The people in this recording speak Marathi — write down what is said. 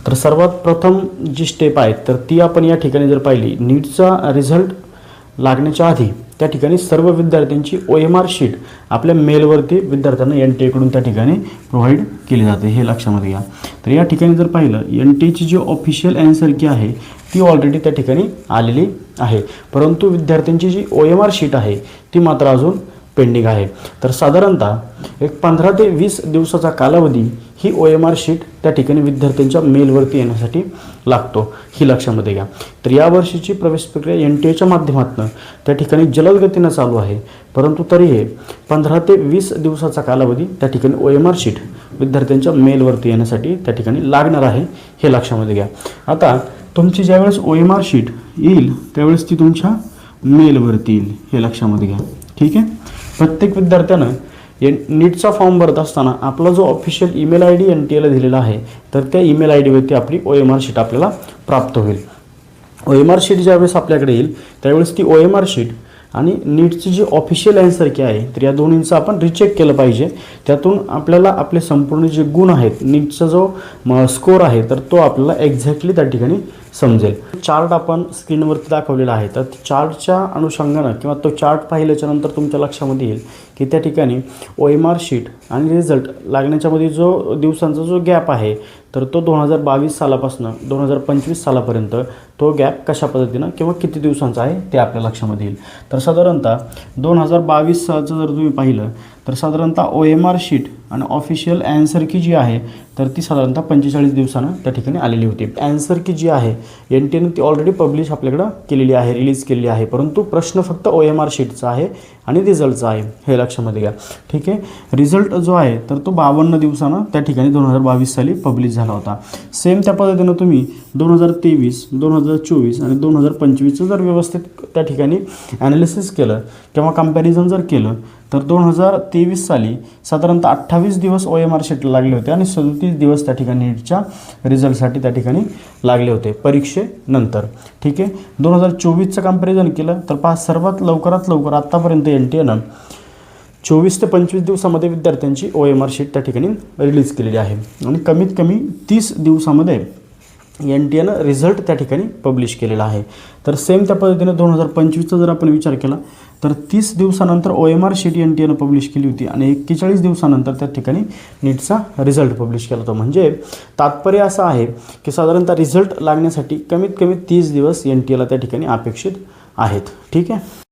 तर सर्वात प्रथम जी स्टेप आहे तर ती आपण या ठिकाणी जर पाहिली, नीटचा रिझल्ट लागण्याच्या आधी त्या ठिकाणी सर्व विद्यार्थ्यांची OMR शीट आपल्या मेलवरती विद्यार्थ्यांना NTA कडून त्या ठिकाणी प्रोव्हाइड केली जाते, हे लक्षामध्ये घ्या. तर या ठिकाणी जर पाहिलं, NTAची जी ऑफिशियल ॲन्सर की आहे ती ऑलरेडी त्या ठिकाणी आलेली आहे, परंतु विद्यार्थ्यांची जी OMR शीट आहे ती मात्र अजून पेंडिंग आहे. तर साधारणतः एक 15 ते 20 दिवसाचा कालावधी ही OMR शीट त्या ठिकाणी विद्यार्थ्यांच्या मेलवरती येण्यासाठी लागतो, ही लक्षामध्ये घ्या. तर यावर्षीची प्रवेश प्रक्रिया NTA माध्यमातून त्या ठिकाणी जलद गतीनं चालू आहे, परंतु तरीही 15 ते 20 दिवसाचा कालावधी त्या ठिकाणी OMR शीट विद्यार्थ्यांच्या मेलवरती येण्यासाठी त्या ठिकाणी लागणार आहे, हे लक्षामध्ये घ्या. आता तुमची ज्यावेळेस OMR शीट येईल त्यावेळेस ती तुमच्या मेलवरती येईल, हे लक्षामध्ये घ्या. ठीक आहे. प्रत्येक विद्यार्थ्यानं नीटचा फॉर्म भरत असताना आपला जो ऑफिशियल ईमेल ID NTAला दिलेला आहे तर त्या ईमेल ID वरती आपली OMR शीट आपल्याला प्राप्त होईल. OMR शीट ज्यावेळेस आपल्याकडे येईल त्यावेळेस ती OMR शीट आणि नीटची जी ऑफिशियल ॲन्सर की आहे तर या दोन्हींचं आपण रिचेक केलं पाहिजे. त्यातून आपल्याला आपले संपूर्ण जे गुण आहेत, नीटचा जो स्कोअर आहे तर तो आपल्याला एक्झॅक्टली त्या ठिकाणी समजेल. चार्ट आपण स्क्रीनवरती दाखवलेला आहे, तर चार्टच्या अनुषंगानं किंवा तो चार्ट पाहिल्याच्या नंतर तुमच्या लक्षामध्ये येईल की त्या ठिकाणी OMR शीट आणि रिझल्ट लागण्याच्यामध्ये जो दिवसांचा जो गॅप आहे तर तो 2022 सालापासून 2025 सालापर्यंत तो गॅप कशा पद्धतीनं किंवा किती दिवसांचा आहे ते आपल्या लक्षामध्ये येईल. तर साधारणतः 2022 सालचं जर तुम्ही पाहिलं तर साधारणतः OMR शीट आणि ऑफिशियल ॲन्सर की जी आहे तर ती साधारणतः 45 दिवसानं त्या ठिकाणी आलेली होती. ॲन्सर की जी आहे NTAने ती ऑलरेडी पब्लिश आपल्याकडं केलेली आहे, रिलीज केलेली आहे, परंतु प्रश्न फक्त OMR शीटचा आहे आणि रिझल्टचा आहे, हे लक्षामध्ये घ्या. ठीक आहे. रिझल्ट जो आहे तर तो 52 दिवसानं त्या ठिकाणी 2022 साली पब्लिश झाला होता. सेम त्या पद्धतीनं तुम्ही 2023, 2024 आणि 2025चं जर व्यवस्थित त्या ठिकाणी ॲनालिसिस केलं किंवा कंपॅरिझन जर केलं तर 2023 साली साधारणतः 28 दिवस OMR शीटला लागले होते आणि 37 दिवस त्या ठिकाणी नीटच्या रिझल्टसाठी त्या ठिकाणी लागले होते परीक्षेनंतर. ठीक आहे. 2024चं कंपॅरिझन केलं तर सर्वात लवकरात लवकर आत्तापर्यंत NTAनं 24 ते 25 दिवसामध्ये विद्यार्थ्यांची OMR शीट त्या ठिकाणी रिलीज केलेली आहे आणि कमीत कमी 30 दिवसामध्ये NTAनं रिझल्ट त्या ठिकाणी पब्लिश केलेला आहे. तर सेम त्या पद्धतीनं 2025चा जर आपण विचार केला तर 30 दिवसानंतर OMR शीट NTAनं पब्लिश केली होती आणि 41 दिवसानंतर त्या ठिकाणी नीटचा रिझल्ट पब्लिश केला होता. म्हणजे तात्पर्य असं आहे की साधारणतः रिझल्ट लागण्यासाठी कमीत कमी 30 दिवस NTAला त्या ठिकाणी अपेक्षित आहेत. ठीक आहे.